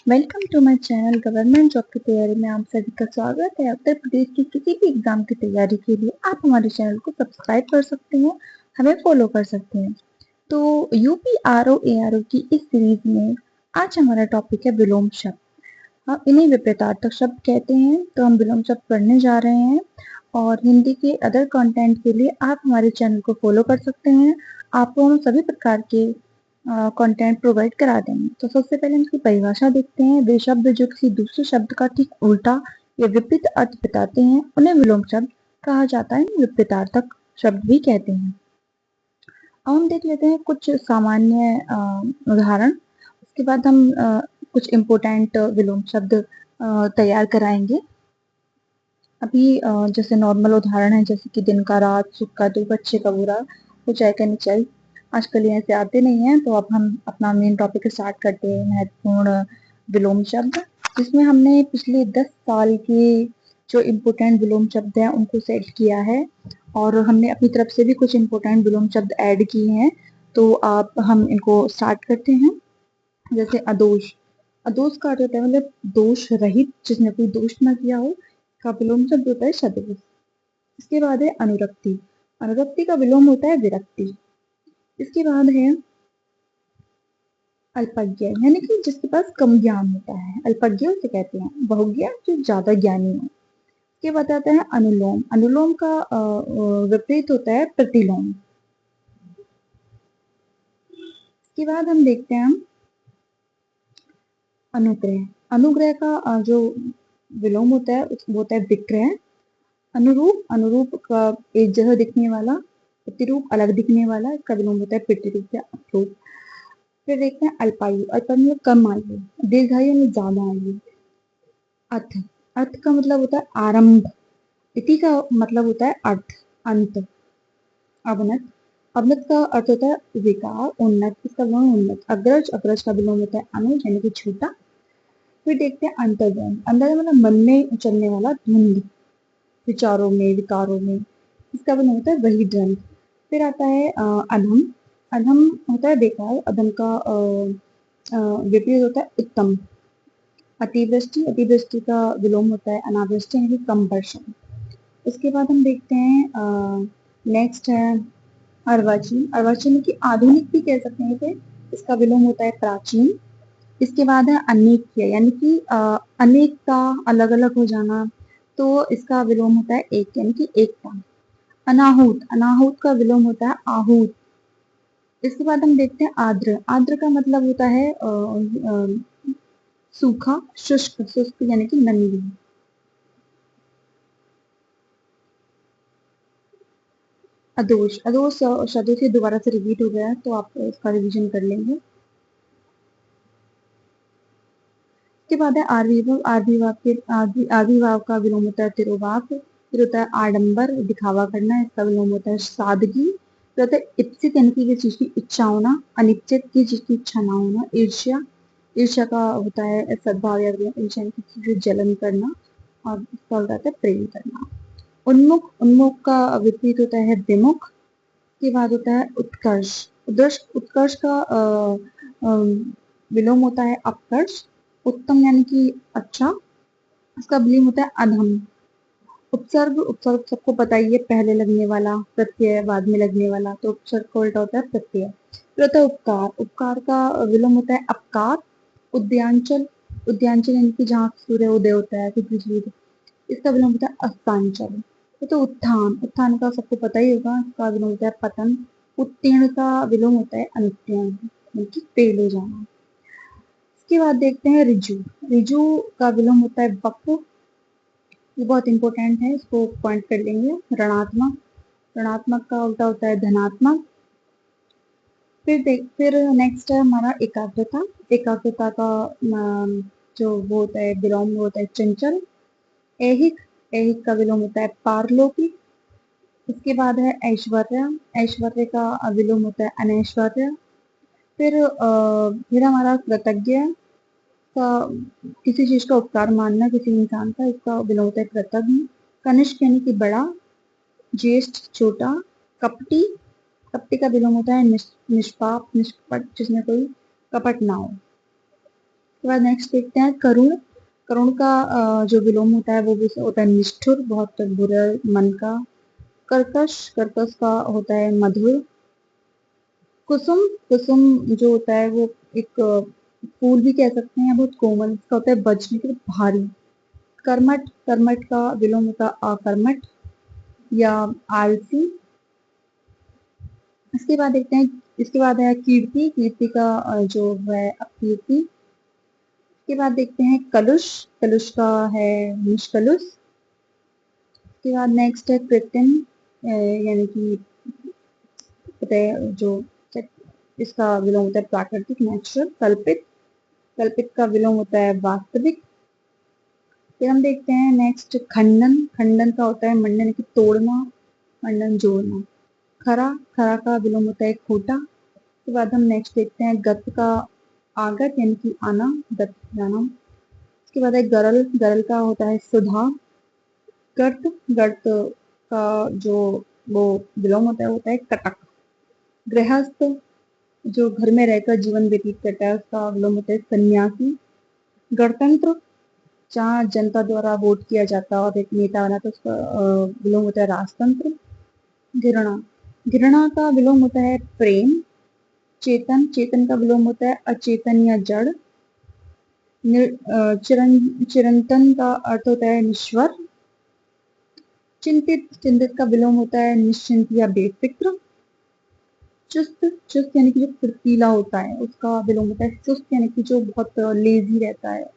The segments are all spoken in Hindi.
Welcome to my channel. Government job की तैयारी में आप सभी का स्वागत है। उत्तर प्रदेश की किसी भी एग्जाम की तैयारी के लिए आप हमारे चैनल को सब्सक्राइब कर सकते हैं, हमें फॉलो कर सकते हैं। तो यूपी आरओ एआरओ की इस सीरीज में आज हमारा टॉपिक है विलोम शब्द। हम इन्हीं विपरीतार्थक शब्द कहते हैं। तो हम विलोम शब्द पढ़ने जा रहे हैं और हिंदी के अदर कंटेंट के लिए आप हमारे चैनल को फॉलो कर सकते हैं। आपको हम सभी प्रकार के कंटेंट प्रोवाइड करा देंगे। तो सबसे पहले हम इसकी परिभाषा देखते हैं। वे शब्द जो किसी दूसरे शब्द का ठीक उल्टा या विपरीत अर्थ बताते हैं उन्हें विलोम शब्द कहा जाता है। विपरीतार्थक शब्द भी कहते हैं। अब हम देख लेते हैं कुछ सामान्य उदाहरण। उसके बाद हम कुछ इम्पोर्टेंट विलोम शब्द तैयार कराएंगे। अभी जैसे नॉर्मल उदाहरण है, जैसे कि दिन का रात, सुख का दुख, अच्छे का बुरा, ऊंचाई का नीचाई। आजकल ये ऐसे आते नहीं हैं, तो अब हम अपना मेन टॉपिक स्टार्ट करते हैं, महत्वपूर्ण विलोम शब्द, जिसमें हमने पिछले 10 साल के जो इम्पोर्टेंट विलोम शब्द हैं उनको सेट किया है और हमने अपनी तरफ से भी कुछ इम्पोर्टेंट विलोम शब्द ऐड किए हैं। तो आप हम इनको स्टार्ट करते हैं। जैसे अदोष। अदोष का अर्थ होता है मतलब दोष रहित, जिसने कोई दोष ना किया हो, का विलोम शब्द होता है सदोष। इसके बाद है अनुरक्ति। अनुरक्ति का विलोम होता है विरक्ति। इसके बाद है अल्पज्ञ, यानी कि जिसके पास कम ज्ञान होता है, अल्पज्ञ उसे कहते हैं। बहुज्ञ जो ज्यादा ज्ञानी हो। इसके बाद आता है अनुलोम। अनुलोम का विपरीत होता है प्रतिलोम। इसके बाद हम देखते हैं अनुग्रह। अनुग्रह का जो विलोम होता है वो होता है विक्रय। अनुरूप, अनुरूप का एक जगह दिखने वाला, प्रतिरूप अलग दिखने वाला, इसका विलोम होता है प्रतिरूप या अपरूप। फिर देखते हैं अल्पायु। अल्पायु मतलब कम आयु। दीर्घायु में ज्यादा आयु। अर्थ। अर्थ का मतलब होता है आरंभ। इति का मतलब होता है अर्थ, अंत। अवनत। अवनत का अर्थ होता है विकार, उन्नत, इसका विलोम उन्नत। अग्रज। अग्रज का विलोम होता है अनुज, यानी कि छोटा। फिर देखते हैं अंतर्द्वंद। अंतर्द्वंद मतलब मन में चलने वाला द्वंद, विचारों में, विकारों में, इसका विलोम होता है वही द्वंद। फिर आता है अधम। अधम होता है बेकार। अधम का विपरीत होता है उत्तम। अतिवृष्टि। अतिवृष्टि का विलोम होता है अनावृष्टि, यानी कि कम वर्षा। उसके बाद हम देखते हैं नेक्स्ट है अर्वाचीन। अर्वाचीन की आधुनिक भी कह सकते हैं इसे। इसका विलोम होता है प्राचीन। इसके बाद है अनेक्य, यानी कि अनेक का अलग अलग हो जाना, तो इसका विलोम होता है एक, यानी कि एकता। अनाहूत। अनाहूत का विलोम होता है आहूत। इसके बाद हम देखते हैं आर्द्र। आर्द्र का मतलब होता है सूखा, शुष्क। शुष्क यानी कि नमी। अदोष। अदोष शब्दों से दोबारा से रिपीट हो गया है, तो आप इसका रिवीजन कर लेंगे। इसके बाद है आविर्भाव। आविर्भाव के आविर्भाव का विलोम होता है तिरोभाव। फिर होता है आडंबर, दिखावा करना, इसका विलोम होता है सादगी। फिर होता है इप्सित, यानी कि किसी चीज की इच्छा होना। अनिश्चित, किसी चीज की इच्छा ना होना। ईर्ष्या। ईर्ष्या का होता है सद्भाव या विलोम, ईर्ष्या यानी किसी से जलन करना। और इसका होता है प्रेम करना। उन्मुख। उन्मुख का विपरीत होता है विमुख। के बाद होता है उत्कर्ष। उत्कर्ष, उत्कर्ष का विलोम होता है अपकर्ष। उत्तम यानी कि अच्छा, इसका विलोम होता है अधम। उपसर्ग। उपसर्ग सबको पता ही है, पहले लगने वाला प्रत्यय, बाद में लगने वाला, तो उपसर्ग का उल्टा होता है प्रत्यय। फिर होता है उपकार। उपकार का विलोम होता है अपकार। उद्यांचल। उद्यांचल यानी कि जहाँ सूर्य उदय होता है, पृथ्वी सूर्य, इसका विलोम होता है अस्तांचल। तो उत्थान। उत्थान का सबको पता ही होगा, इसका विलोम होता है पतन। उत्तीर्ण का विलोम होता है अनुत्तीर्ण, यानी कि फेल हो जाना। इसके बाद देखते हैं ऋजु। ऋजु का विलोम होता है वक्र। ये बहुत इंपॉर्टेंट है, इसको पॉइंट कर लेंगे। ऋणात्मक। ऋणात्मक का उल्टा होता है धनात्मक। फिर नेक्स्ट है हमारा एकाग्रता। एकाग्रता का जो वो होता है विलोम, वो होता है चंचल। ऐहिक। ऐहिक का विलोम होता है पारलौकिक। इसके बाद है ऐश्वर्य। ऐश्वर्य का विलोम होता है अनैश्वर्य। फिर हमारा कृतज्ञ का, किसी चीज का उपकार मानना किसी इंसान का, इसका विलोम होता है कृतज्ञ। कनिष्ठ यानी कि बड़ा। ज्येष्ठ छोटा। कपटी। कपटी का विलोम होता है निष्पाप, निष्कपट, जिसमें कोई कपट ना हो। उसके बाद नेक्स्ट देखते हैं करुण। करुण का जो विलोम होता है वो भी होता है निष्ठुर, बहुत बुरा मन का। कर्कश, कर्कश का होता है मधुर। कुसुम, कुसुम जो होता है वो एक फूल भी कह सकते हैं, बहुत कोमल, इसका होता है बजने के लिए भारी। कर्मठ, कर्मठ का विलोम होता है अकर्मठ या आलसी। इसके बाद देखते हैं, इसके बाद है कीर्ति। कीर्ति का जो है अपकीर्ति। इसके बाद देखते हैं कलुष। कलुष का है निष्कलुष। इसके बाद नेक्स्ट है कृत्रिम, यानी कि होता है जो इसका विलोम होता है प्राकृतिक, नेचुरल। कल्पित, कल्पित का विलोम होता है वास्तविक। फिर हम देखते हैं नेक्स्ट खंडन। खंडन का होता है मंडन की तोड़ना, मंडन जोड़ना। खरा, खरा का विलोम होता है खोटा। उसके बाद हम नेक्स्ट देखते हैं गत का आगत यानी कि आना, गत जाना। उसके बाद है गरल। गरल का होता है सुधा। गर्त, गर्त का जो वो विलोम होता है कटक। गृहस्थ, जो घर में रहकर जीवन व्यतीत करता है उसका विलोम होता है सन्यासी। गणतंत्र, जहाँ जनता द्वारा वोट किया जाता है और एक नेता बना तो उसका विलोम होता है राजतंत्र। घृणा, घृणा का विलोम होता है प्रेम। चेतन, चेतन का विलोम होता है अचेतन या जड़। चिरंतन का अर्थ होता है निश्वर। चिंतित, चिंतित का विलोम होता है निश्चिंत या बेफिक्र। चुस्त, चुस्त यानी कि जो फुर्तीला होता है उसका विलोम होता है सुस्त, यानी कि जो बहुत लेजी रहता है।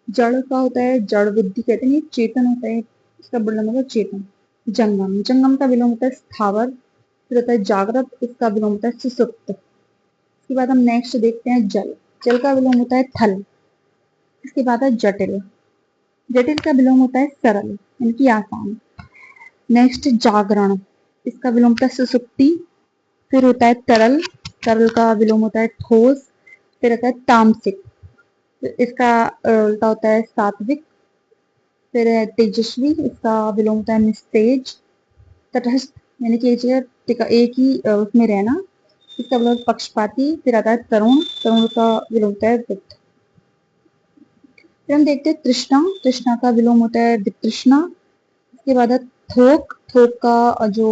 जड़ का होता है जड़ बुद्धि कहते हैं, ये चेतन होता है, इसका विलोम होता है चेतन। जंगम, जंगम का विलोम होता है स्थावर। फिर होता है जागृत, इसका विलोम होता है सुसुप्त। इसके बाद हम नेक्स्ट देखते हैं जल। जल का विलोम होता है थल। इसके बाद है जटिल। जटिल का विलोम होता है सरल यानी कि आसान। नेक्स्ट जागरण, इसका विलोम होता है सुसुप्ति। फिर होता है तरल, तरल का विलोम होता है ठोस। फिर होता है तामसिक, इसका उल्टा होता है सात्विक। फिर है तेजस्वी, इसका विलोम होता है निस्तेज। तटस्थ, यानी कि एक ही उसमें रहना, इसका विलोम पक्षपाती। फिर आता है तरुण, तरुण का विलोम होता है वित्त। फिर हम देखते हैं तृष्णा। तृष्णा का विलोम होता है वितृष्णा। इसके बाद है थोक, थोक का जो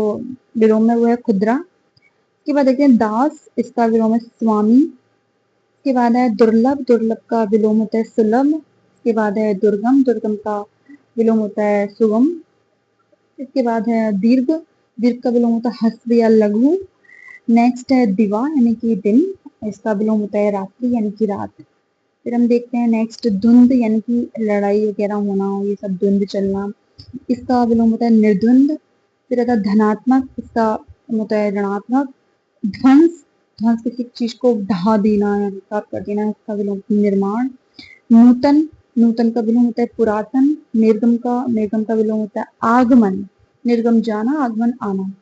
विलोम है वो है खुदरा। इसके बाद देखते हैं दास, इसका विलोम है स्वामी। इसके बाद है दुर्लभ, दुर्लभ का विलोम होता है सुलभ। इसके बाद है दुर्गम, दुर्गम का विलोम होता है सुगम। इसके बाद है दीर्घ, दीर्घ का विलोम होता है हस्व या लघु। नेक्स्ट है दिवा यानी कि दिन, इसका विलोम होता है रात्रि यानी कि रात। फिर हम देखते हैं नेक्स्ट धुंध, यानी कि लड़ाई वगैरह होना, ये सब धुंध चलना, इसका विलोम होता है निर्धुंध। फिर आता है धनात्मक, इसका होता है ऋणात्मक। ध्वंस, ध्वंस किसी चीज को ढहा देना या खराब कर देना, इसका विलोम निर्माण। नूतन, नूतन का विलोम होता है पुरातन। निर्गम का विलोम होता है आगमन, निर्गम जाना, आगमन आना।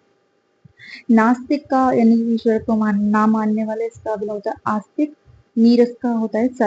नास्तिक का यानी ईश्वर को ना मानने वाले, इसका विलोम होता है आस्तिक। नीरस का होता है